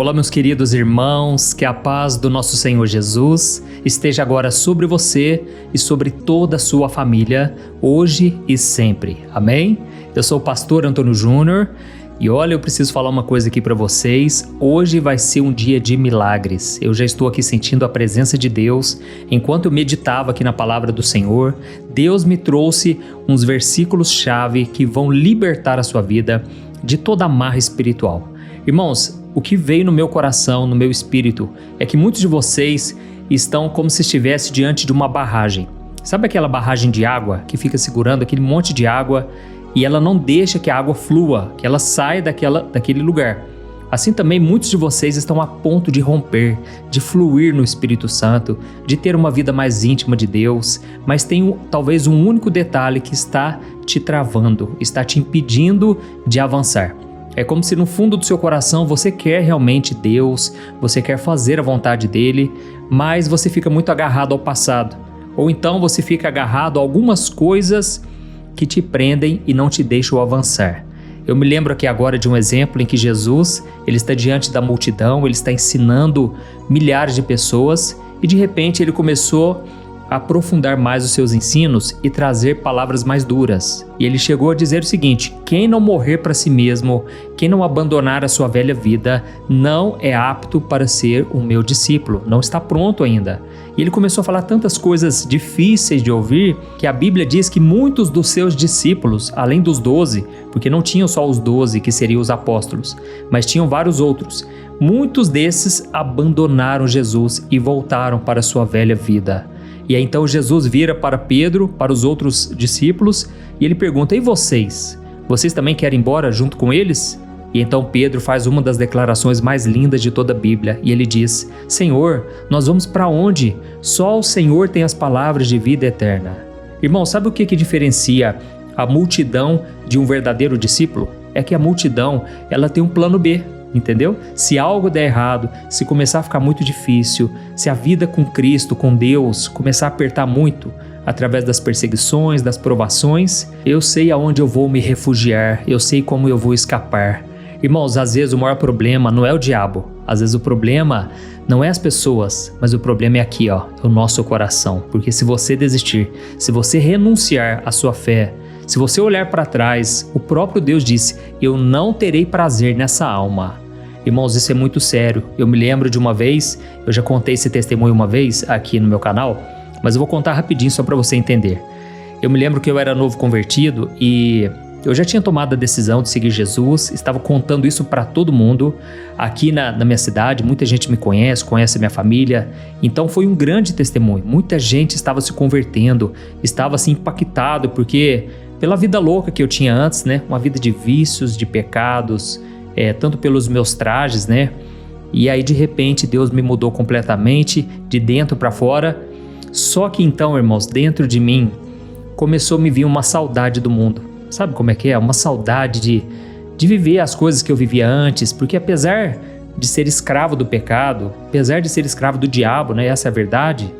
Olá, meus queridos irmãos, que a paz do nosso Senhor Jesus esteja agora sobre você e sobre toda a sua família, hoje e sempre. Amém? Eu sou o pastor Antônio Júnior e olha, eu preciso falar uma coisa aqui para vocês. Hoje vai ser um dia de milagres. Eu já estou aqui sentindo a presença de Deus. Enquanto eu meditava aqui na palavra do Senhor, Deus me trouxe uns versículos-chave que vão libertar a sua vida de toda amarra espiritual. Irmãos, o que veio no meu coração, no meu espírito, é que muitos de vocês estão como se estivesse diante de uma barragem. Sabe aquela barragem de água que fica segurando aquele monte de água e ela não deixa que a água flua, que ela saia daquele lugar? Assim também muitos de vocês estão a ponto de romper, de fluir no Espírito Santo, de ter uma vida mais íntima de Deus, mas tem talvez um único detalhe que está te travando, está te impedindo de avançar. É como se no fundo do seu coração você quer realmente Deus, você quer fazer a vontade dele, mas você fica muito agarrado ao passado. Ou então você fica agarrado a algumas coisas que te prendem e não te deixam avançar. Eu me lembro aqui agora de um exemplo em que Jesus, ele está diante da multidão, ele está ensinando milhares de pessoas e de repente ele começou a aprofundar mais os seus ensinos e trazer palavras mais duras. E ele chegou a dizer o seguinte: quem não morrer para si mesmo, quem não abandonar a sua velha vida, não é apto para ser o meu discípulo, não está pronto ainda. E ele começou a falar tantas coisas difíceis de ouvir, que a Bíblia diz que muitos dos seus discípulos, além dos 12, porque não tinham só os 12 que seriam os apóstolos, mas tinham vários outros, muitos desses abandonaram Jesus e voltaram para a sua velha vida. E aí então Jesus vira para Pedro, para os outros discípulos, e ele pergunta: e vocês? Vocês também querem ir embora junto com eles? E então Pedro faz uma das declarações mais lindas de toda a Bíblia, e ele diz: Senhor, nós vamos para onde? Só o Senhor tem as palavras de vida eterna. Irmão, sabe o que diferencia a multidão de um verdadeiro discípulo? É que a multidão, ela tem um plano B. Entendeu? Se algo der errado, se começar a ficar muito difícil, se a vida com Cristo, com Deus, começar a apertar muito, através das perseguições, das provações, eu sei aonde eu vou me refugiar, eu sei como eu vou escapar. Irmãos, às vezes o maior problema não é o diabo, às vezes o problema não é as pessoas, mas o problema é aqui, é o nosso coração. Porque se você desistir, se você renunciar à sua fé, se você olhar para trás, o próprio Deus disse: eu não terei prazer nessa alma. Irmãos, isso é muito sério. Eu me lembro de uma vez, eu já contei esse testemunho uma vez aqui no meu canal, mas eu vou contar rapidinho só para você entender. Eu me lembro que eu era novo convertido e eu já tinha tomado a decisão de seguir Jesus, estava contando isso para todo mundo. Aqui na minha cidade, muita gente me conhece a minha família, então foi um grande testemunho. Muita gente estava se convertendo, estava assim impactado, porque pela vida louca que eu tinha antes, né? Uma vida de vícios, de pecados, tanto pelos meus trajes, né? E aí de repente Deus me mudou completamente, de dentro para fora. Só que então, irmãos, dentro de mim começou a me vir uma saudade do mundo. Sabe como é que é? Uma saudade de viver as coisas que eu vivia antes, porque apesar de ser escravo do pecado, apesar de ser escravo do diabo, né? Essa é a verdade.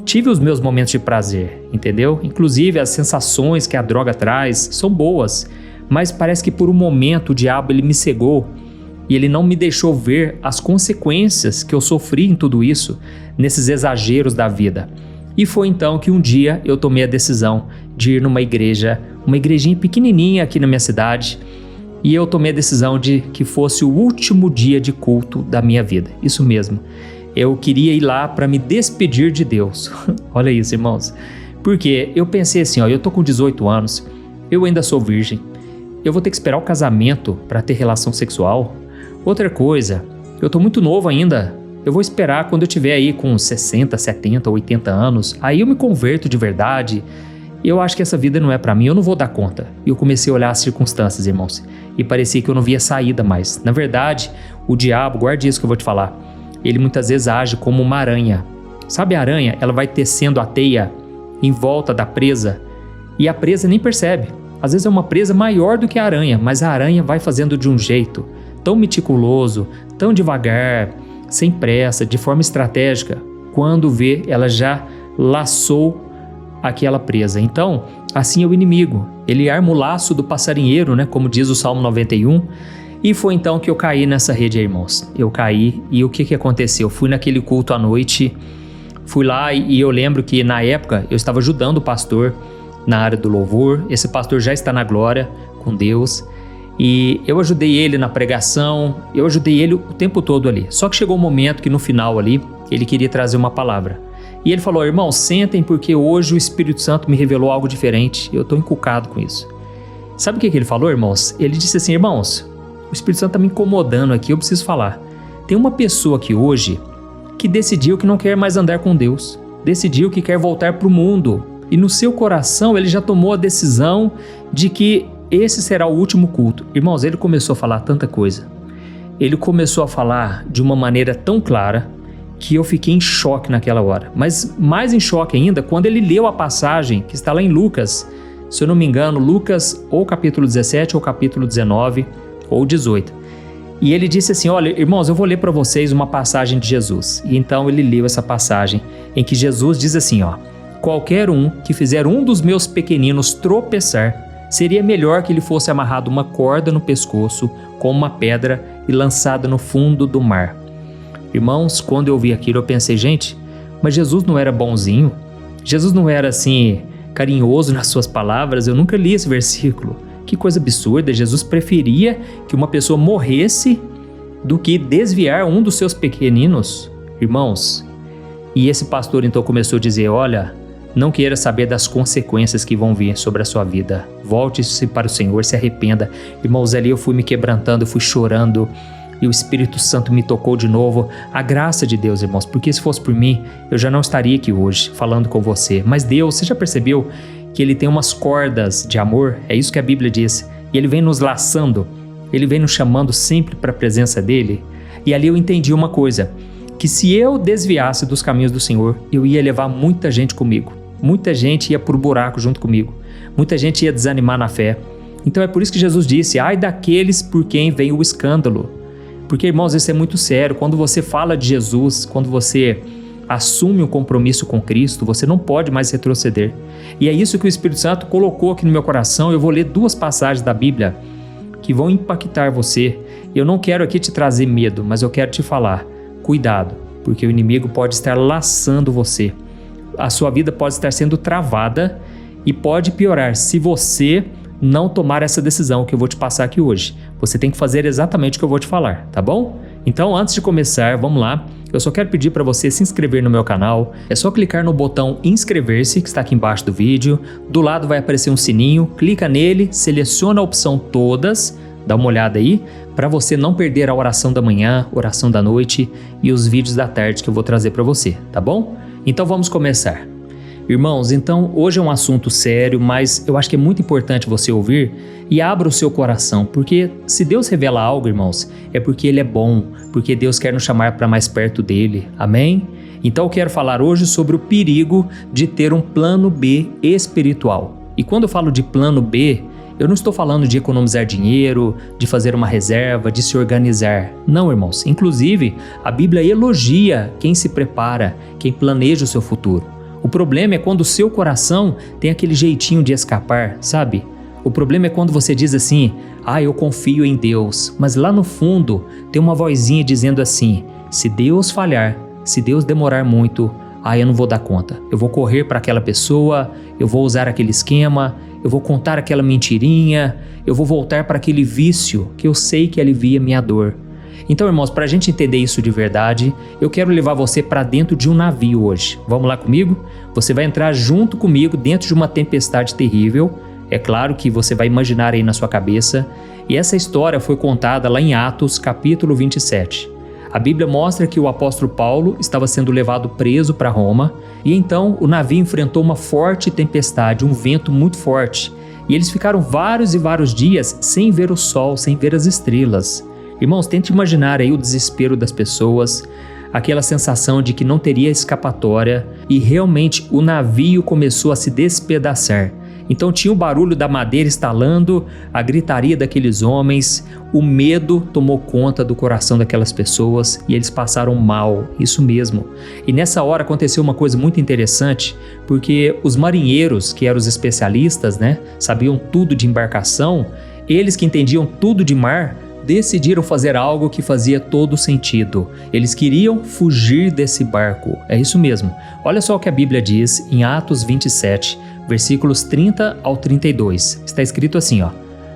Tive os meus momentos de prazer, entendeu? Inclusive as sensações que a droga traz são boas, mas parece que por um momento o diabo ele me cegou e ele não me deixou ver as consequências que eu sofri em tudo isso, nesses exageros da vida. E foi então que um dia eu tomei a decisão de ir numa igreja, uma igrejinha pequenininha aqui na minha cidade, e eu tomei a decisão de que fosse o último dia de culto da minha vida. Isso mesmo. Eu queria ir lá para me despedir de Deus. Olha isso, irmãos. Porque eu pensei assim, eu tô com 18 anos, eu ainda sou virgem, eu vou ter que esperar o casamento para ter relação sexual. Outra coisa, eu tô muito novo ainda, eu vou esperar quando eu tiver aí com 60, 70, 80 anos, aí eu me converto de verdade. Eu acho que essa vida não é para mim, eu não vou dar conta. E eu comecei a olhar as circunstâncias, irmãos, e parecia que eu não via saída mais. Na verdade, o diabo, guarde isso que eu vou te falar, ele muitas vezes age como uma aranha. Sabe a aranha? Ela vai tecendo a teia em volta da presa e a presa nem percebe. Às vezes é uma presa maior do que a aranha, mas a aranha vai fazendo de um jeito tão meticuloso, tão devagar, sem pressa, de forma estratégica. Quando vê, ela já laçou aquela presa. Então, assim é o inimigo. Ele arma o laço do passarinheiro, né? Como diz o Salmo 91, E foi então que eu caí nessa rede aí, irmãos. Eu caí e o que aconteceu? Eu fui naquele culto à noite, fui lá e eu lembro que na época eu estava ajudando o pastor na área do louvor. Esse pastor já está na glória com Deus e eu ajudei ele na pregação, eu ajudei ele o tempo todo ali. Só que chegou um momento que no final ali ele queria trazer uma palavra. E ele falou: irmãos, sentem porque hoje o Espírito Santo me revelou algo diferente. Eu estou encucado com isso. Sabe o que ele falou, irmãos? Ele disse assim: irmãos, o Espírito Santo está me incomodando aqui, eu preciso falar. Tem uma pessoa aqui hoje que decidiu que não quer mais andar com Deus. Decidiu que quer voltar para o mundo. E no seu coração ele já tomou a decisão de que esse será o último culto. Irmãos, ele começou a falar tanta coisa. Ele começou a falar de uma maneira tão clara que eu fiquei em choque naquela hora. Mas mais em choque ainda quando ele leu a passagem que está lá em Lucas. Se eu não me engano, Lucas ou capítulo 17 ou capítulo 19 ou 18. E ele disse assim: olha, irmãos, eu vou ler para vocês uma passagem de Jesus. E então ele leu essa passagem em que Jesus diz assim, ó: qualquer um que fizer um dos meus pequeninos tropeçar, seria melhor que lhe fosse amarrado uma corda no pescoço com uma pedra e lançada no fundo do mar. Irmãos, quando eu vi aquilo eu pensei, gente, mas Jesus não era bonzinho? Jesus não era assim carinhoso nas suas palavras? Eu nunca li esse versículo. Que coisa absurda, Jesus preferia que uma pessoa morresse do que desviar um dos seus pequeninos. Irmãos, e esse pastor então começou a dizer: olha, não queira saber das consequências que vão vir sobre a sua vida. Volte-se para o Senhor, se arrependa. Irmãos, ali eu fui me quebrantando, eu fui chorando e o Espírito Santo me tocou de novo. A graça de Deus, irmãos, porque se fosse por mim, eu já não estaria aqui hoje falando com você. Mas Deus, você já percebeu que Ele tem umas cordas de amor? É isso que a Bíblia diz. E Ele vem nos laçando, Ele vem nos chamando sempre para a presença dEle. E ali eu entendi uma coisa, que se eu desviasse dos caminhos do Senhor, eu ia levar muita gente comigo. Muita gente ia por buraco junto comigo. Muita gente ia desanimar na fé. Então é por isso que Jesus disse: ai daqueles por quem vem o escândalo. Porque, irmãos, isso é muito sério. Quando você fala de Jesus, quando você assume um compromisso com Cristo, você não pode mais retroceder. E é isso que o Espírito Santo colocou aqui no meu coração. Eu vou ler 2 passagens da Bíblia que vão impactar você. Eu não quero aqui te trazer medo, mas eu quero te falar: cuidado, porque o inimigo pode estar laçando você. A sua vida pode estar sendo travada e pode piorar se você não tomar essa decisão que eu vou te passar aqui hoje. Você tem que fazer exatamente o que eu vou te falar, tá bom? Então, antes de começar, vamos lá. Eu só quero pedir para você se inscrever no meu canal. É só clicar no botão inscrever-se, que está aqui embaixo do vídeo. Do lado vai aparecer um sininho, clica nele, seleciona a opção todas, dá uma olhada aí, para você não perder a oração da manhã, oração da noite e os vídeos da tarde que eu vou trazer para você, tá bom? Então vamos começar. Irmãos, então hoje é um assunto sério, mas eu acho que é muito importante você ouvir e abra o seu coração, porque se Deus revela algo, irmãos, é porque Ele é bom, porque Deus quer nos chamar para mais perto dEle, amém? Então eu quero falar hoje sobre o perigo de ter um plano B espiritual. E quando eu falo de plano B, eu não estou falando de economizar dinheiro, de fazer uma reserva, de se organizar. Não, irmãos. Inclusive, a Bíblia elogia quem se prepara, quem planeja o seu futuro. O problema é quando o seu coração tem aquele jeitinho de escapar, sabe? O problema é quando você diz assim: ah, eu confio em Deus, mas lá no fundo tem uma vozinha dizendo assim: se Deus falhar, se Deus demorar muito, eu não vou dar conta. Eu vou correr para aquela pessoa, eu vou usar aquele esquema, eu vou contar aquela mentirinha, eu vou voltar para aquele vício que eu sei que alivia minha dor. Então, irmãos, para a gente entender isso de verdade, eu quero levar você para dentro de um navio hoje. Vamos lá comigo? Você vai entrar junto comigo dentro de uma tempestade terrível. É claro que você vai imaginar aí na sua cabeça. E essa história foi contada lá em Atos, capítulo 27. A Bíblia mostra que o apóstolo Paulo estava sendo levado preso para Roma. E então o navio enfrentou uma forte tempestade, um vento muito forte. E eles ficaram vários e vários dias sem ver o sol, sem ver as estrelas. Irmãos, tente imaginar aí o desespero das pessoas, aquela sensação de que não teria escapatória, e realmente o navio começou a se despedaçar. Então tinha o barulho da madeira estalando, a gritaria daqueles homens, o medo tomou conta do coração daquelas pessoas e eles passaram mal, isso mesmo. E nessa hora aconteceu uma coisa muito interessante, porque os marinheiros, que eram os especialistas, sabiam tudo de embarcação, eles que entendiam tudo de mar, decidiram fazer algo que fazia todo sentido. Eles queriam fugir desse barco. É isso mesmo. Olha só o que a Bíblia diz em Atos 27, versículos 30 ao 32. Está escrito assim, ó: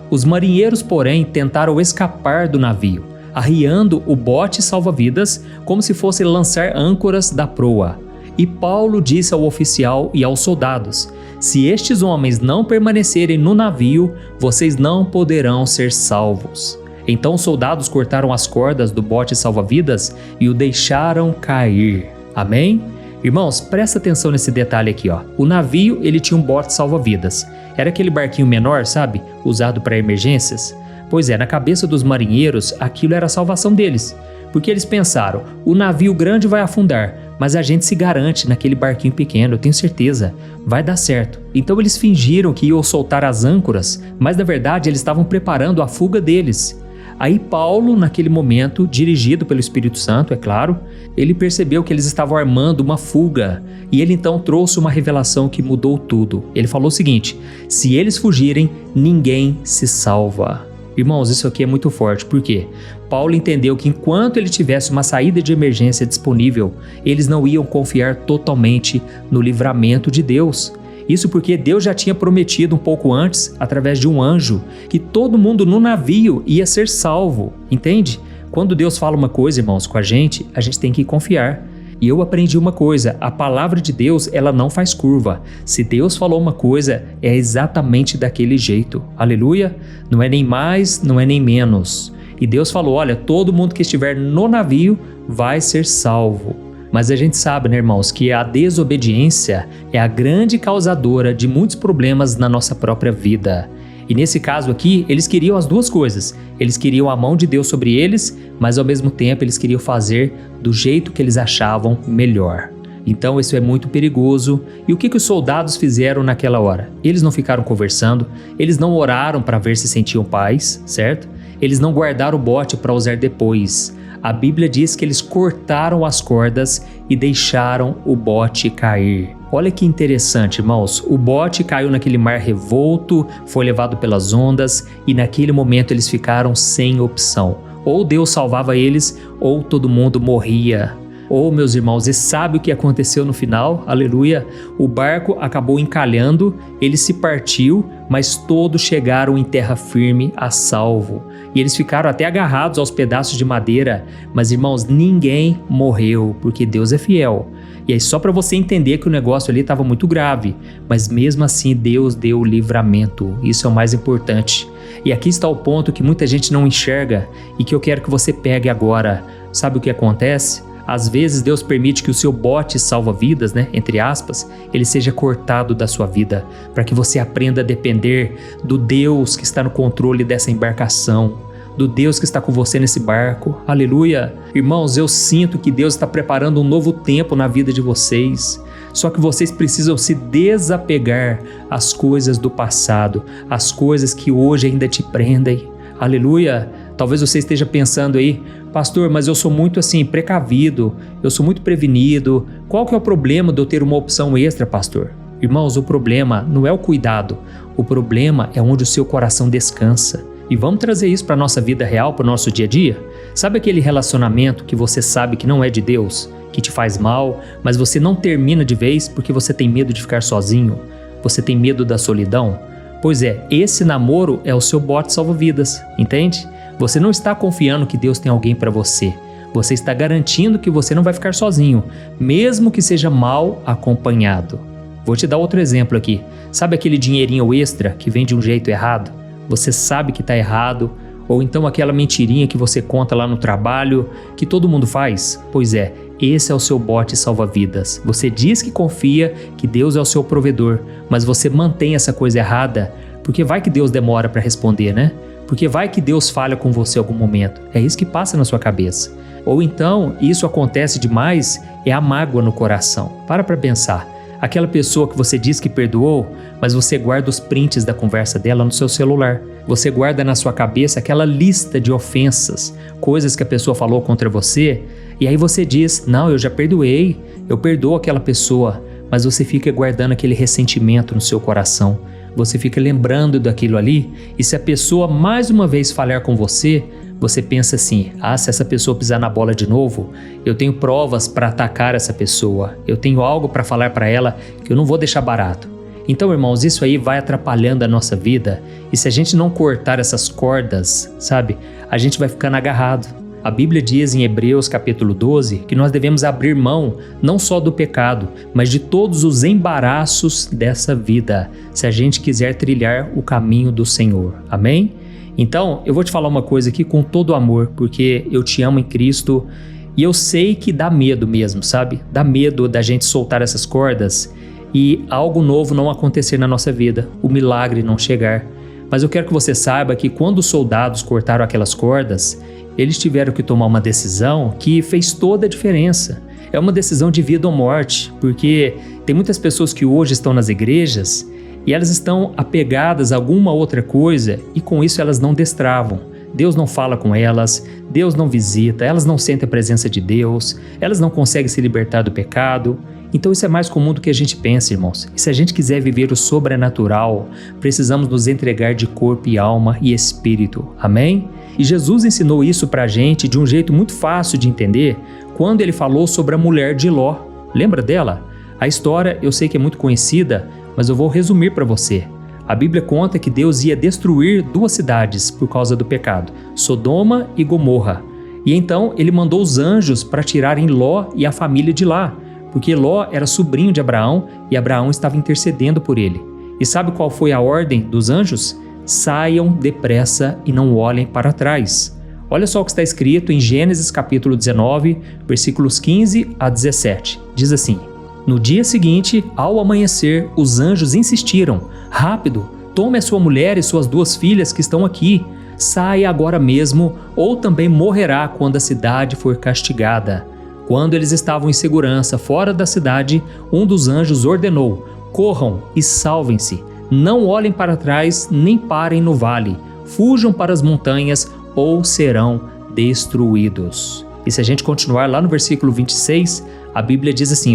Os marinheiros, porém, tentaram escapar do navio, arriando o bote salva-vidas como se fosse lançar âncoras da proa. E Paulo disse ao oficial e aos soldados: Se estes homens não permanecerem no navio, vocês não poderão ser salvos. Então os soldados cortaram as cordas do bote salva-vidas e o deixaram cair. Amém? Irmãos, presta atenção nesse detalhe aqui, ó. O navio, ele tinha um bote salva-vidas. Era aquele barquinho menor, sabe? Usado para emergências. Pois é, na cabeça dos marinheiros, aquilo era a salvação deles. Porque eles pensaram, o navio grande vai afundar, mas a gente se garante naquele barquinho pequeno, eu tenho certeza, vai dar certo. Então eles fingiram que iam soltar as âncoras, mas na verdade eles estavam preparando a fuga deles. Aí Paulo, naquele momento, dirigido pelo Espírito Santo, é claro, ele percebeu que eles estavam armando uma fuga, e ele então trouxe uma revelação que mudou tudo. Ele falou o seguinte: se eles fugirem, ninguém se salva. Irmãos, isso aqui é muito forte, por quê? Paulo entendeu que enquanto ele tivesse uma saída de emergência disponível, eles não iam confiar totalmente no livramento de Deus. Isso porque Deus já tinha prometido um pouco antes, através de um anjo, que todo mundo no navio ia ser salvo, entende? Quando Deus fala uma coisa, irmãos, com a gente tem que confiar. E eu aprendi uma coisa, a palavra de Deus, ela não faz curva. Se Deus falou uma coisa, é exatamente daquele jeito. Aleluia? Não é nem mais, não é nem menos. E Deus falou, olha, todo mundo que estiver no navio vai ser salvo. Mas a gente sabe, né, irmãos, que a desobediência é a grande causadora de muitos problemas na nossa própria vida. E nesse caso aqui, eles queriam as duas coisas. Eles queriam a mão de Deus sobre eles, mas ao mesmo tempo eles queriam fazer do jeito que eles achavam melhor. Então isso é muito perigoso. E o que os soldados fizeram naquela hora? Eles não ficaram conversando, eles não oraram para ver se sentiam paz, certo? Eles não guardaram o bote para usar depois. A Bíblia diz que eles cortaram as cordas e deixaram o bote cair. Olha que interessante, irmãos. O bote caiu naquele mar revolto, foi levado pelas ondas e naquele momento eles ficaram sem opção. Ou Deus salvava eles ou todo mundo morria. Oh, meus irmãos, e sabe o que aconteceu no final? Aleluia! O barco acabou encalhando, ele se partiu, mas todos chegaram em terra firme a salvo. E eles ficaram até agarrados aos pedaços de madeira, mas irmãos, ninguém morreu, porque Deus é fiel. E aí só para você entender que o negócio ali estava muito grave, mas mesmo assim Deus deu o livramento, isso é o mais importante. E aqui está o ponto que muita gente não enxerga e que eu quero que você pegue agora. Sabe o que acontece? Às vezes Deus permite que o seu bote salva-vidas, né, entre aspas, ele seja cortado da sua vida, para que você aprenda a depender do Deus que está no controle dessa embarcação, do Deus que está com você nesse barco. Aleluia! Irmãos, eu sinto que Deus está preparando um novo tempo na vida de vocês. Só que vocês precisam se desapegar às coisas do passado, às coisas que hoje ainda te prendem. Aleluia! Talvez você esteja pensando aí, pastor, mas eu sou muito precavido, eu sou muito prevenido. Qual que é o problema de eu ter uma opção extra, pastor? Irmãos, o problema não é o cuidado, o problema é onde o seu coração descansa. E vamos trazer isso para a nossa vida real, para o nosso dia a dia? Sabe aquele relacionamento que você sabe que não é de Deus, que te faz mal, mas você não termina de vez porque você tem medo de ficar sozinho? Você tem medo da solidão? Pois é, esse namoro é o seu bote salva-vidas, entende? Você não está confiando que Deus tem alguém para você. Você está garantindo que você não vai ficar sozinho, mesmo que seja mal acompanhado. Vou te dar outro exemplo aqui. Sabe aquele dinheirinho extra que vem de um jeito errado? Você sabe que está errado. Ou então aquela mentirinha que você conta lá no trabalho, que todo mundo faz? Pois é, esse é o seu bote salva-vidas. Você diz que confia que Deus é o seu provedor, mas você mantém essa coisa errada, porque vai que Deus demora para responder, né? Porque vai que Deus falha com você em algum momento. É isso que passa na sua cabeça. Ou então, isso acontece demais, é a mágoa no coração. Para pensar. Aquela pessoa que você diz que perdoou, mas você guarda os prints da conversa dela no seu celular. Você guarda na sua cabeça aquela lista de ofensas, coisas que a pessoa falou contra você, e aí você diz, não, eu já perdoei, eu perdoo aquela pessoa, mas você fica guardando aquele ressentimento no seu coração. Você fica lembrando daquilo ali, e se a pessoa mais uma vez falhar com você, você pensa assim: se essa pessoa pisar na bola de novo, eu tenho provas para atacar essa pessoa, eu tenho algo para falar para ela que eu não vou deixar barato. Então, irmãos, isso aí vai atrapalhando a nossa vida, e se a gente não cortar essas cordas, sabe, a gente vai ficando agarrado. A Bíblia diz em Hebreus capítulo 12 que nós devemos abrir mão não só do pecado, mas de todos os embaraços dessa vida, se a gente quiser trilhar o caminho do Senhor. Amém? Então, eu vou te falar uma coisa aqui com todo amor, porque eu te amo em Cristo e eu sei que dá medo mesmo, sabe? Dá medo da gente soltar essas cordas e algo novo não acontecer na nossa vida, o milagre não chegar. Mas eu quero que você saiba que quando os soldados cortaram aquelas cordas, eles tiveram que tomar uma decisão que fez toda a diferença. É uma decisão de vida ou morte, porque tem muitas pessoas que hoje estão nas igrejas e elas estão apegadas a alguma outra coisa e com isso elas não destravam. Deus não fala com elas, Deus não visita, elas não sentem a presença de Deus, elas não conseguem se libertar do pecado. Então isso é mais comum do que a gente pensa, irmãos. E se a gente quiser viver o sobrenatural, precisamos nos entregar de corpo e alma e espírito. Amém? E Jesus ensinou isso pra gente de um jeito muito fácil de entender quando ele falou sobre a mulher de Ló. Lembra dela? A história eu sei que é muito conhecida, mas eu vou resumir para você. A Bíblia conta que Deus ia destruir 2 cidades por causa do pecado, Sodoma e Gomorra. E então ele mandou os anjos para tirarem Ló e a família de lá, porque Ló era sobrinho de Abraão e Abraão estava intercedendo por ele. E sabe qual foi a ordem dos anjos? Saiam depressa e não olhem para trás. Olha só o que está escrito em Gênesis capítulo 19, versículos 15 a 17. Diz assim: No dia seguinte, ao amanhecer, os anjos insistiram: Rápido, tome a sua mulher e suas 2 filhas que estão aqui. Saia agora mesmo, ou também morrerá quando a cidade for castigada. Quando eles estavam em segurança fora da cidade, um dos anjos ordenou: Corram e salvem-se. Não olhem para trás, nem parem no vale. Fujam para as montanhas ou serão destruídos. E se a gente continuar lá no versículo 26, a Bíblia diz assim,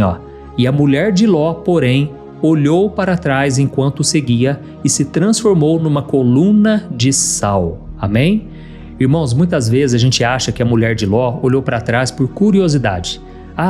E a mulher de Ló, porém, olhou para trás enquanto seguia e se transformou numa coluna de sal. Amém? Irmãos, muitas vezes a gente acha que a mulher de Ló olhou para trás por curiosidade.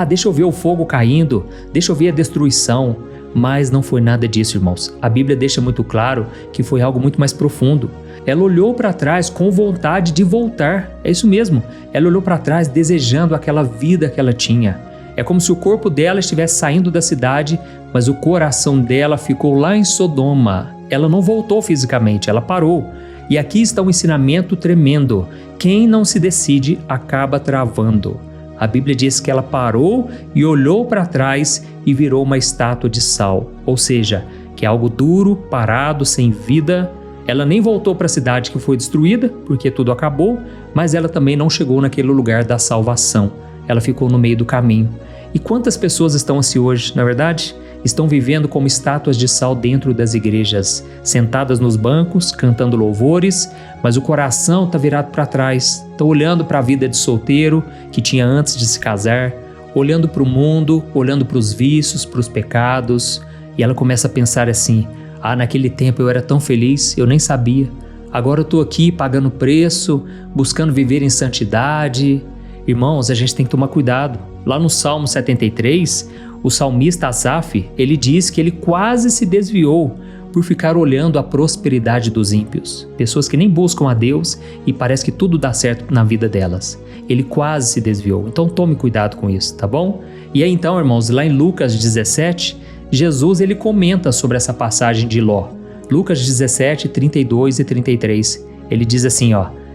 Deixa eu ver o fogo caindo, deixa eu ver a destruição. Mas não foi nada disso, irmãos. A Bíblia deixa muito claro que foi algo muito mais profundo. Ela olhou para trás com vontade de voltar. É isso mesmo. Ela olhou para trás desejando aquela vida que ela tinha. É como se o corpo dela estivesse saindo da cidade, mas o coração dela ficou lá em Sodoma. Ela não voltou fisicamente, ela parou. E aqui está um ensinamento tremendo. Quem não se decide acaba travando. A Bíblia diz que ela parou e olhou para trás e virou uma estátua de sal, ou seja, que é algo duro, parado, sem vida. Ela nem voltou para a cidade que foi destruída, porque tudo acabou, mas ela também não chegou naquele lugar da salvação. Ela ficou no meio do caminho. E quantas pessoas estão assim hoje, na verdade? Estão vivendo como estátuas de sal dentro das igrejas, sentadas nos bancos, cantando louvores, mas o coração está virado para trás, está olhando para a vida de solteiro que tinha antes de se casar, olhando para o mundo, olhando para os vícios, para os pecados, e ela começa a pensar assim: naquele tempo eu era tão feliz, eu nem sabia, agora eu estou aqui pagando preço, buscando viver em santidade. Irmãos, a gente tem que tomar cuidado. Lá no Salmo 73, o salmista Asaf, ele diz que ele quase se desviou por ficar olhando a prosperidade dos ímpios. Pessoas que nem buscam a Deus e parece que tudo dá certo na vida delas. Ele quase se desviou. Então tome cuidado com isso, tá bom? E aí então, irmãos, lá em Lucas 17, Jesus ele comenta sobre essa passagem de Ló. Lucas 17, 32 e 33. Ele diz assim,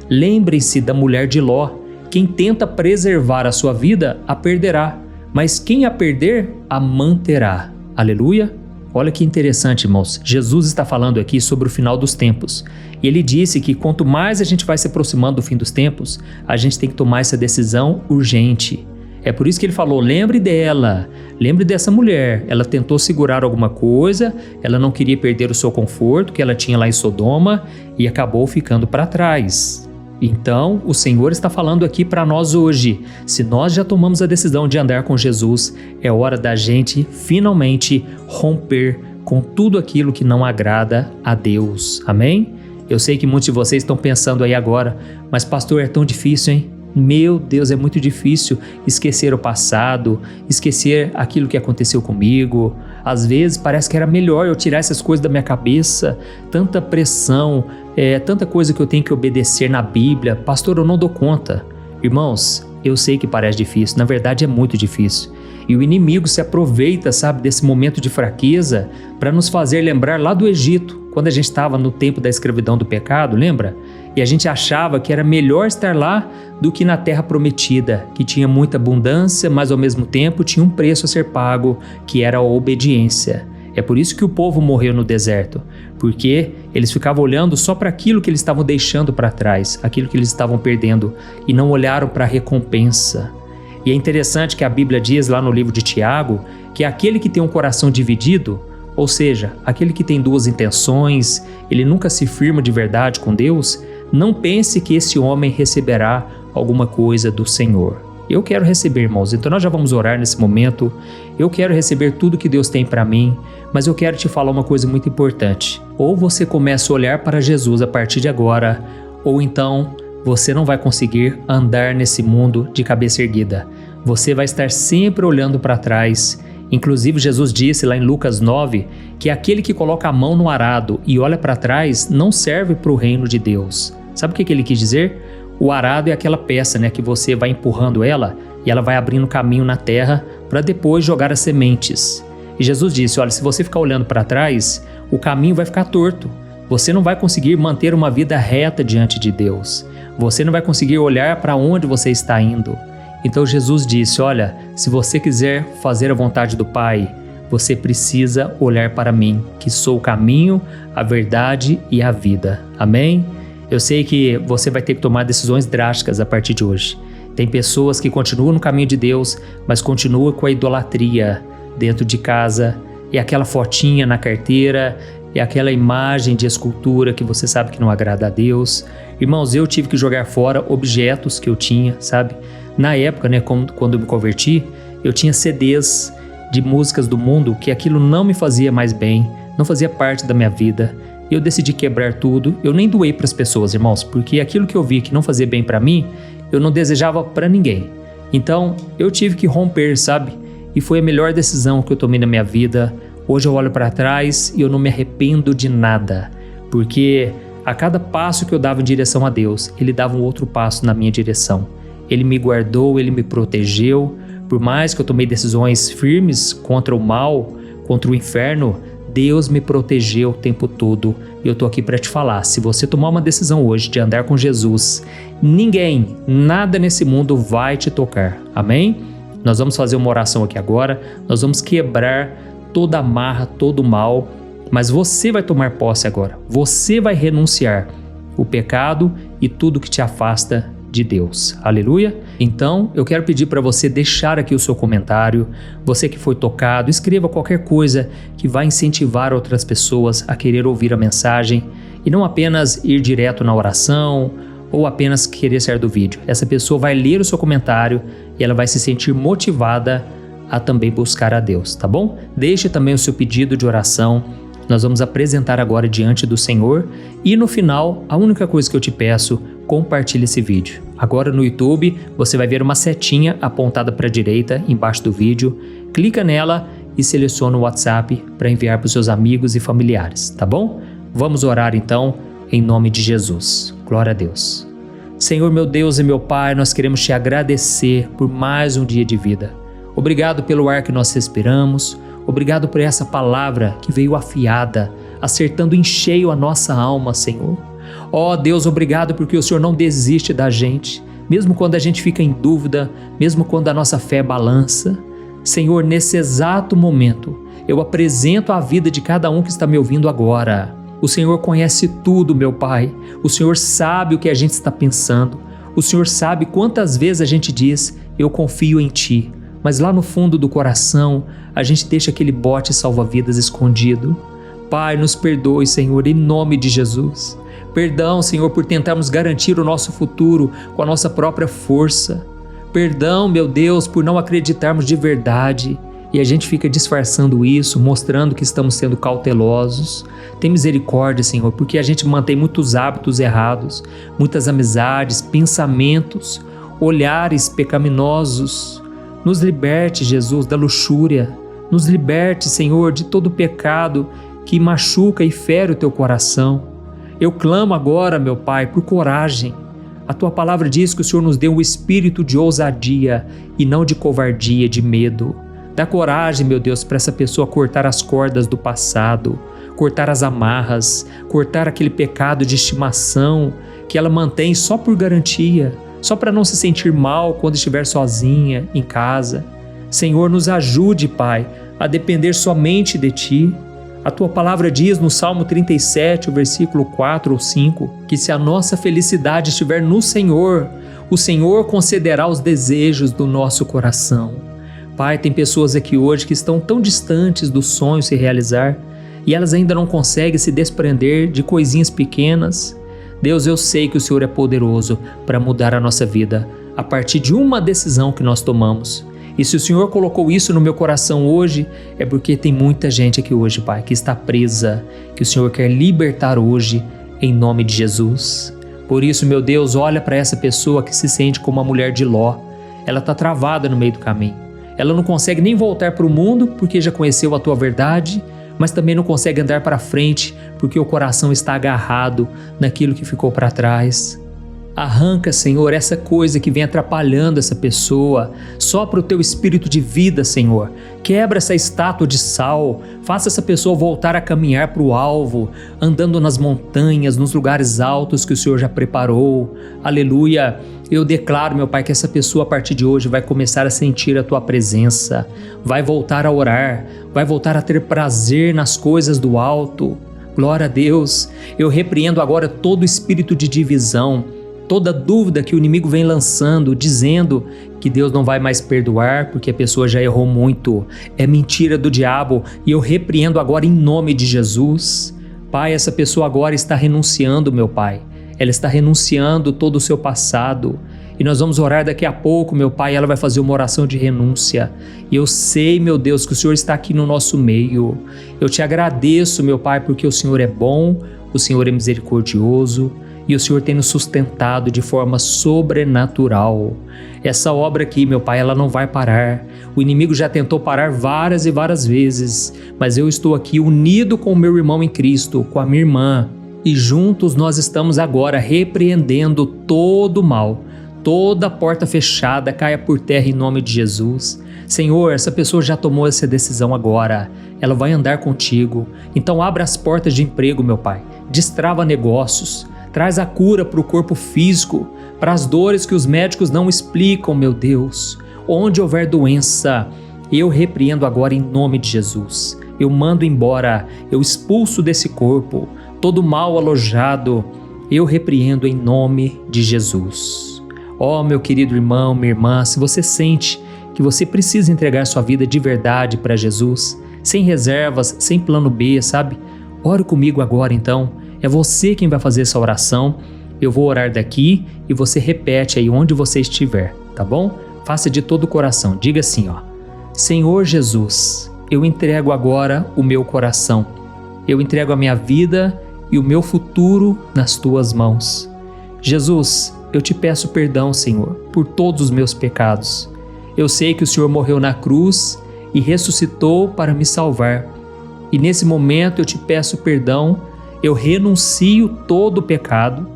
Lembrem-se da mulher de Ló. Quem tenta preservar a sua vida, a perderá. Mas quem a perder, a manterá. Aleluia! Olha que interessante, irmãos. Jesus está falando aqui sobre o final dos tempos. E ele disse que quanto mais a gente vai se aproximando do fim dos tempos, a gente tem que tomar essa decisão urgente. É por isso que ele falou, lembre dela, lembre dessa mulher. Ela tentou segurar alguma coisa, ela não queria perder o seu conforto que ela tinha lá em Sodoma e acabou ficando para trás. Então, o Senhor está falando aqui para nós hoje. Se nós já tomamos a decisão de andar com Jesus, é hora da gente finalmente romper com tudo aquilo que não agrada a Deus. Amém? Eu sei que muitos de vocês estão pensando aí agora, mas pastor, é tão difícil, hein? Meu Deus, é muito difícil esquecer o passado, esquecer aquilo que aconteceu comigo. Às vezes parece que era melhor eu tirar essas coisas da minha cabeça, tanta pressão, tanta coisa que eu tenho que obedecer na Bíblia. Pastor, eu não dou conta. Irmãos, eu sei que parece difícil, na verdade é muito difícil. E o inimigo se aproveita, sabe, desse momento de fraqueza para nos fazer lembrar lá do Egito, quando a gente estava no tempo da escravidão do pecado, lembra? E a gente achava que era melhor estar lá do que na terra prometida, que tinha muita abundância, mas ao mesmo tempo tinha um preço a ser pago, que era a obediência. É por isso que o povo morreu no deserto, porque eles ficavam olhando só para aquilo que eles estavam deixando para trás, aquilo que eles estavam perdendo, e não olharam para a recompensa. E é interessante que a Bíblia diz lá no livro de Tiago que aquele que tem um coração dividido, ou seja, aquele que tem duas intenções, ele nunca se firma de verdade com Deus, não pense que esse homem receberá alguma coisa do Senhor. Eu quero receber, irmãos, então nós já vamos orar nesse momento. Eu quero receber tudo que Deus tem para mim, mas eu quero te falar uma coisa muito importante. Ou você começa a olhar para Jesus a partir de agora, ou então você não vai conseguir andar nesse mundo de cabeça erguida. Você vai estar sempre olhando para trás. Inclusive, Jesus disse lá em Lucas 9 que aquele que coloca a mão no arado e olha para trás não serve para o reino de Deus. Sabe o que ele quis dizer? O arado é aquela peça, né, que você vai empurrando ela e ela vai abrindo caminho na terra para depois jogar as sementes. E Jesus disse, olha, se você ficar olhando para trás, o caminho vai ficar torto. Você não vai conseguir manter uma vida reta diante de Deus. Você não vai conseguir olhar para onde você está indo. Então Jesus disse, olha, se você quiser fazer a vontade do Pai, você precisa olhar para mim, que sou o caminho, a verdade e a vida. Amém? Eu sei que você vai ter que tomar decisões drásticas a partir de hoje. Tem pessoas que continuam no caminho de Deus, mas continuam com a idolatria dentro de casa, e aquela fotinha na carteira, e aquela imagem de escultura que você sabe que não agrada a Deus. Irmãos, eu tive que jogar fora objetos que eu tinha, sabe? Na época, né, quando eu me converti, eu tinha CDs de músicas do mundo que aquilo não me fazia mais bem, não fazia parte da minha vida. Eu decidi quebrar tudo. Eu nem doei para as pessoas, irmãos, porque aquilo que eu vi que não fazia bem para mim, eu não desejava para ninguém. Então, eu tive que romper, sabe? E foi a melhor decisão que eu tomei na minha vida. Hoje eu olho para trás e eu não me arrependo de nada, porque a cada passo que eu dava em direção a Deus, Ele dava um outro passo na minha direção. Ele me guardou, Ele me protegeu. Por mais que eu tomei decisões firmes contra o mal, contra o inferno, Deus me protegeu o tempo todo. E eu tô aqui para te falar, se você tomar uma decisão hoje de andar com Jesus, ninguém, nada nesse mundo vai te tocar. Amém? Nós vamos fazer uma oração aqui agora, nós vamos quebrar toda amarra, todo mal, mas você vai tomar posse agora. Você vai renunciar o pecado e tudo que te afasta de Deus. Aleluia? Então, eu quero pedir para você deixar aqui o seu comentário. Você que foi tocado, escreva qualquer coisa que vai incentivar outras pessoas a querer ouvir a mensagem e não apenas ir direto na oração ou apenas querer sair do vídeo. Essa pessoa vai ler o seu comentário e ela vai se sentir motivada a também buscar a Deus, tá bom? Deixe também o seu pedido de oração. Nós vamos apresentar agora diante do Senhor e no final, a única coisa que eu te peço, compartilhe esse vídeo. Agora no YouTube, você vai ver uma setinha apontada para a direita embaixo do vídeo. Clica nela e seleciona o WhatsApp para enviar para os seus amigos e familiares, tá bom? Vamos orar então, em nome de Jesus. Glória a Deus. Senhor, meu Deus e meu Pai, nós queremos te agradecer por mais um dia de vida. Obrigado pelo ar que nós respiramos. Obrigado por essa palavra que veio afiada, acertando em cheio a nossa alma, Senhor. Ó Deus, obrigado porque o Senhor não desiste da gente, mesmo quando a gente fica em dúvida, mesmo quando a nossa fé balança. Senhor, nesse exato momento, eu apresento a vida de cada um que está me ouvindo agora. O Senhor conhece tudo, meu Pai. O Senhor sabe o que a gente está pensando. O Senhor sabe quantas vezes a gente diz, eu confio em Ti. Mas lá no fundo do coração, a gente deixa aquele bote salva-vidas escondido. Pai, nos perdoe, Senhor, em nome de Jesus. Perdão, Senhor, por tentarmos garantir o nosso futuro com a nossa própria força. Perdão, meu Deus, por não acreditarmos de verdade e a gente fica disfarçando isso, mostrando que estamos sendo cautelosos. Tem misericórdia, Senhor, porque a gente mantém muitos hábitos errados, muitas amizades, pensamentos, olhares pecaminosos. Nos liberte, Jesus, da luxúria. Nos liberte, Senhor, de todo pecado que machuca e fere o teu coração. Eu clamo agora, meu Pai, por coragem. A tua palavra diz que o Senhor nos deu um espírito de ousadia e não de covardia, de medo. Dá coragem, meu Deus, para essa pessoa cortar as cordas do passado, cortar as amarras, cortar aquele pecado de estimação que ela mantém só por garantia, só para não se sentir mal quando estiver sozinha, em casa. Senhor, nos ajude, Pai, a depender somente de Ti. A Tua palavra diz no Salmo 37, o versículo 4 ou 5, que se a nossa felicidade estiver no Senhor, o Senhor concederá os desejos do nosso coração. Pai, tem pessoas aqui hoje que estão tão distantes do sonho se realizar e elas ainda não conseguem se desprender de coisinhas pequenas. Deus, eu sei que o Senhor é poderoso para mudar a nossa vida a partir de uma decisão que nós tomamos. E se o Senhor colocou isso no meu coração hoje, é porque tem muita gente aqui hoje, Pai, que está presa, que o Senhor quer libertar hoje, em nome de Jesus. Por isso, meu Deus, olha para essa pessoa que se sente como a mulher de Ló. Ela está travada no meio do caminho. Ela não consegue nem voltar para o mundo porque já conheceu a Tua verdade, mas também não consegue andar para frente porque o coração está agarrado naquilo que ficou para trás. Arranca, Senhor, essa coisa que vem atrapalhando essa pessoa. Sopra o Teu espírito de vida, Senhor. Quebra essa estátua de sal. Faça essa pessoa voltar a caminhar para o alvo, andando nas montanhas, nos lugares altos que o Senhor já preparou. Aleluia. Eu declaro, meu Pai, que essa pessoa a partir de hoje vai começar a sentir a Tua presença, vai voltar a orar, vai voltar a ter prazer nas coisas do alto. Glória a Deus. Eu repreendo agora todo espírito de divisão, toda dúvida que o inimigo vem lançando, dizendo que Deus não vai mais perdoar porque a pessoa já errou muito. É mentira do diabo e eu repreendo agora em nome de Jesus. Pai, essa pessoa agora está renunciando, meu Pai. Ela está renunciando todo o seu passado. E nós vamos orar daqui a pouco, meu Pai, ela vai fazer uma oração de renúncia. E eu sei, meu Deus, que o Senhor está aqui no nosso meio. Eu te agradeço, meu Pai, porque o Senhor é bom, o Senhor é misericordioso e o Senhor tem nos sustentado de forma sobrenatural. Essa obra aqui, meu Pai, ela não vai parar. O inimigo já tentou parar várias e várias vezes, mas eu estou aqui unido com o meu irmão em Cristo, com a minha irmã, e juntos nós estamos agora repreendendo todo o mal. Toda porta fechada caia por terra em nome de Jesus. Senhor, essa pessoa já tomou essa decisão agora. Ela vai andar contigo. Então abra as portas de emprego, meu Pai. Destrava negócios. Traz a cura para o corpo físico, para as dores que os médicos não explicam, meu Deus. Onde houver doença, eu repreendo agora em nome de Jesus. Eu mando embora, eu expulso desse corpo todo mal alojado. Eu repreendo em nome de Jesus. Ó, meu querido irmão, minha irmã, se você sente que você precisa entregar sua vida de verdade para Jesus, sem reservas, sem plano B, sabe? Ore comigo agora então. É você quem vai fazer essa oração. Eu vou orar daqui e você repete aí onde você estiver, tá bom? Faça de todo o coração. Diga assim, ó: Senhor Jesus, eu entrego agora o meu coração. Eu entrego a minha vida e o meu futuro nas Tuas mãos. Jesus, eu te peço perdão, Senhor, por todos os meus pecados. Eu sei que o Senhor morreu na cruz e ressuscitou para me salvar. E nesse momento eu te peço perdão. Eu renuncio todo o pecado,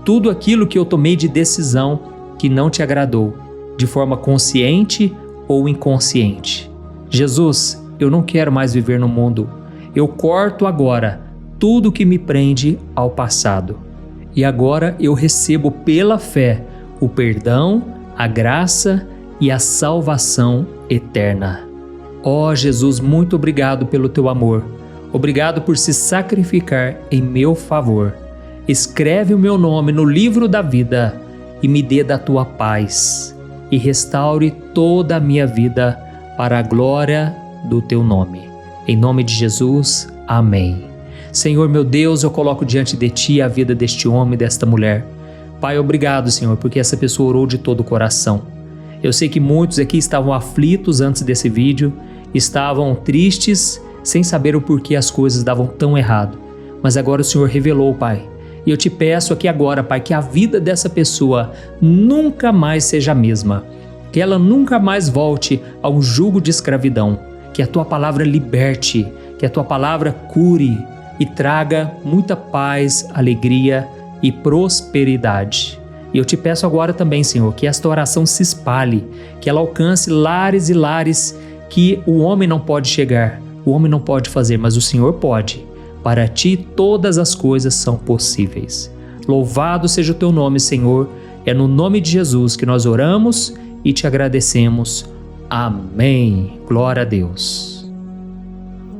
tudo aquilo que eu tomei de decisão que não te agradou, de forma consciente ou inconsciente. Jesus, eu não quero mais viver no mundo. Eu corto agora tudo que me prende ao passado. E agora eu recebo pela fé o perdão, a graça e a salvação eterna. Ó Jesus, muito obrigado pelo Teu amor. Obrigado por se sacrificar em meu favor. Escreve o meu nome no livro da vida e me dê da Tua paz e restaure toda a minha vida para a glória do Teu nome. Em nome de Jesus, amém. Senhor meu Deus, eu coloco diante de Ti a vida deste homem e desta mulher. Pai, obrigado, Senhor, porque essa pessoa orou de todo o coração. Eu sei que muitos aqui estavam aflitos antes desse vídeo estavam tristes, sem saber o porquê as coisas davam tão errado. Mas agora o Senhor revelou, Pai. E eu te peço aqui agora, Pai, que a vida dessa pessoa nunca mais seja a mesma. Que ela nunca mais volte ao jugo de escravidão. Que a Tua palavra liberte, que a Tua palavra cure e traga muita paz, alegria e prosperidade. E eu te peço agora também, Senhor, que esta oração se espalhe, que ela alcance lares e lares que o homem não pode chegar, o homem não pode fazer, mas o Senhor pode. Para Ti todas as coisas são possíveis. Louvado seja o Teu nome, Senhor. É no nome de Jesus que nós oramos e Te agradecemos. Amém. Glória a Deus.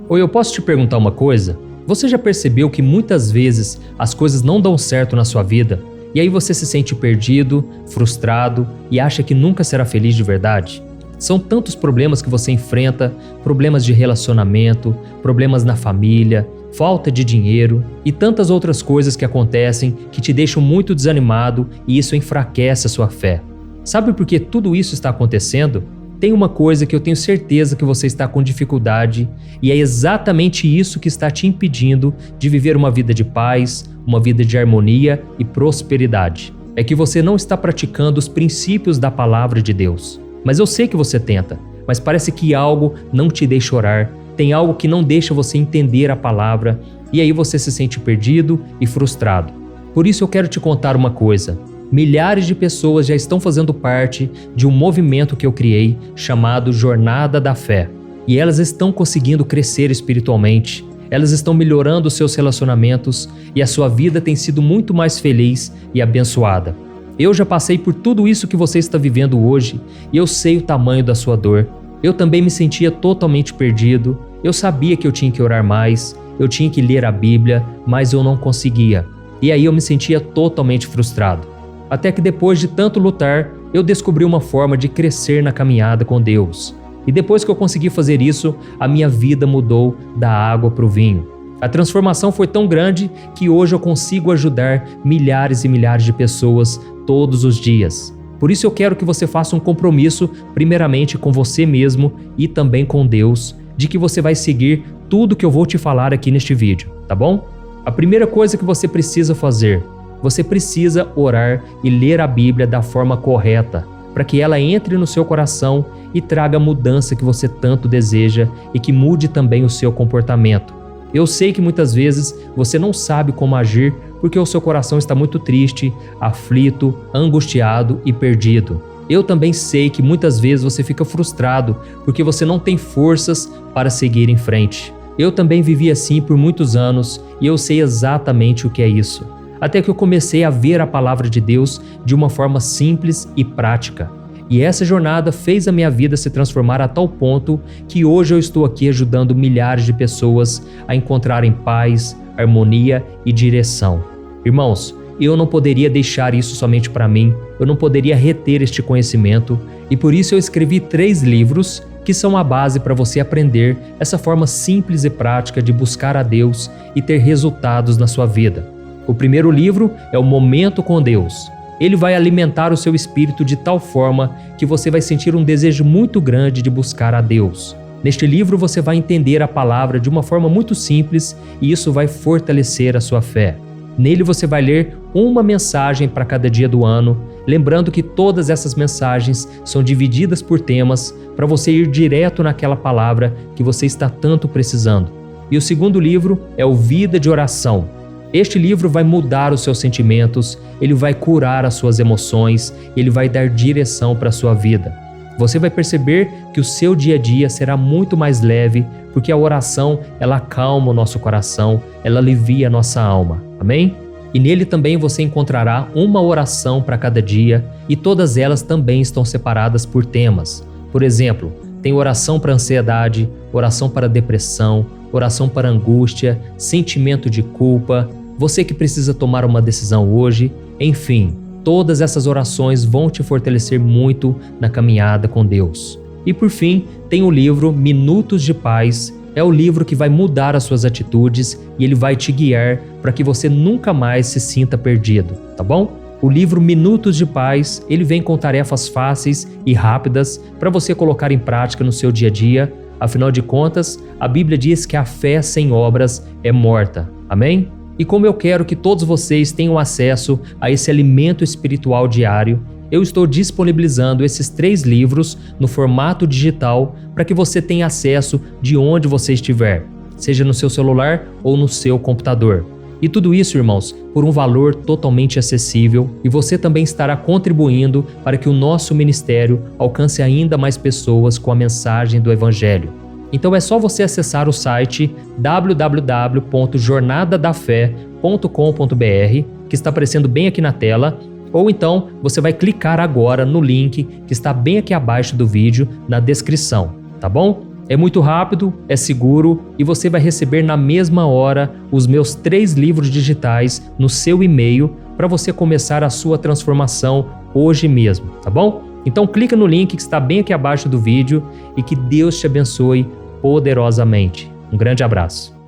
Oi, eu posso te perguntar uma coisa? Você já percebeu que muitas vezes as coisas não dão certo na sua vida? E aí você se sente perdido, frustrado e acha que nunca será feliz de verdade? São tantos problemas que você enfrenta, problemas de relacionamento, problemas na família, falta de dinheiro e tantas outras coisas que acontecem que te deixam muito desanimado e isso enfraquece a sua fé. Sabe por que tudo isso está acontecendo? Tem uma coisa que eu tenho certeza que você está com dificuldade e é exatamente isso que está te impedindo de viver uma vida de paz, uma vida de harmonia e prosperidade. É que você não está praticando os princípios da palavra de Deus. Mas eu sei que você tenta, mas parece que algo não te deixa orar, tem algo que não deixa você entender a palavra e aí você se sente perdido e frustrado. Por isso eu quero te contar uma coisa. Milhares de pessoas já estão fazendo parte de um movimento que eu criei chamado Jornada da Fé. E elas estão conseguindo crescer espiritualmente, elas estão melhorando seus relacionamentos e a sua vida tem sido muito mais feliz e abençoada. Eu já passei por tudo isso que você está vivendo hoje e eu sei o tamanho da sua dor. Eu também me sentia totalmente perdido, eu sabia que eu tinha que orar mais, eu tinha que ler a Bíblia, mas eu não conseguia. E aí eu me sentia totalmente frustrado. Até que depois de tanto lutar, eu descobri uma forma de crescer na caminhada com Deus. E depois que eu consegui fazer isso, a minha vida mudou da água para o vinho. A transformação foi tão grande que hoje eu consigo ajudar milhares e milhares de pessoas todos os dias. Por isso eu quero que você faça um compromisso, primeiramente com você mesmo e também com Deus, de que você vai seguir tudo que eu vou te falar aqui neste vídeo, tá bom? A primeira coisa que você precisa fazer, você precisa orar e ler a Bíblia da forma correta, para que ela entre no seu coração e traga a mudança que você tanto deseja e que mude também o seu comportamento. Eu sei que muitas vezes você não sabe como agir porque o seu coração está muito triste, aflito, angustiado e perdido. Eu também sei que muitas vezes você fica frustrado porque você não tem forças para seguir em frente. Eu também vivi assim por muitos anos e eu sei exatamente o que é isso. Até que eu comecei a ver a palavra de Deus de uma forma simples e prática. E essa jornada fez a minha vida se transformar a tal ponto que hoje eu estou aqui ajudando milhares de pessoas a encontrarem paz, harmonia e direção. Irmãos, eu não poderia deixar isso somente para mim, eu não poderia reter este conhecimento e por isso eu escrevi 3 livros que são a base para você aprender essa forma simples e prática de buscar a Deus e ter resultados na sua vida. O primeiro livro é o Momento com Deus. Ele vai alimentar o seu espírito de tal forma que você vai sentir um desejo muito grande de buscar a Deus. Neste livro você vai entender a palavra de uma forma muito simples e isso vai fortalecer a sua fé. Nele você vai ler uma mensagem para cada dia do ano, lembrando que todas essas mensagens são divididas por temas para você ir direto naquela palavra que você está tanto precisando. E o segundo livro é o Vida de Oração. Este livro vai mudar os seus sentimentos, ele vai curar as suas emoções, ele vai dar direção para a sua vida. Você vai perceber que o seu dia a dia será muito mais leve, porque a oração, ela acalma o nosso coração, ela alivia a nossa alma. Amém? E nele também você encontrará uma oração para cada dia e todas elas também estão separadas por temas. Por exemplo, tem oração para ansiedade, oração para depressão, oração para angústia, sentimento de culpa, você que precisa tomar uma decisão hoje, enfim, todas essas orações vão te fortalecer muito na caminhada com Deus. E por fim, tem o livro Minutos de Paz, é o livro que vai mudar as suas atitudes e ele vai te guiar para que você nunca mais se sinta perdido, tá bom? O livro Minutos de Paz, ele vem com tarefas fáceis e rápidas para você colocar em prática no seu dia a dia, Afinal de contas, a Bíblia diz que a fé sem obras é morta. Amém? E como eu quero que todos vocês tenham acesso a esse alimento espiritual diário, eu estou disponibilizando esses 3 livros no formato digital para que você tenha acesso de onde você estiver, seja no seu celular ou no seu computador. E tudo isso, irmãos, por um valor totalmente acessível, e você também estará contribuindo para que o nosso ministério alcance ainda mais pessoas com a mensagem do Evangelho. Então é só você acessar o site www.jornadadafé.com.br, que está aparecendo bem aqui na tela, ou então você vai clicar agora no link que está bem aqui abaixo do vídeo, na descrição, tá bom? É muito rápido, é seguro e você vai receber na mesma hora os meus 3 livros digitais no seu e-mail para você começar a sua transformação hoje mesmo, tá bom? Então clica no link que está bem aqui abaixo do vídeo e que Deus te abençoe poderosamente. Um grande abraço.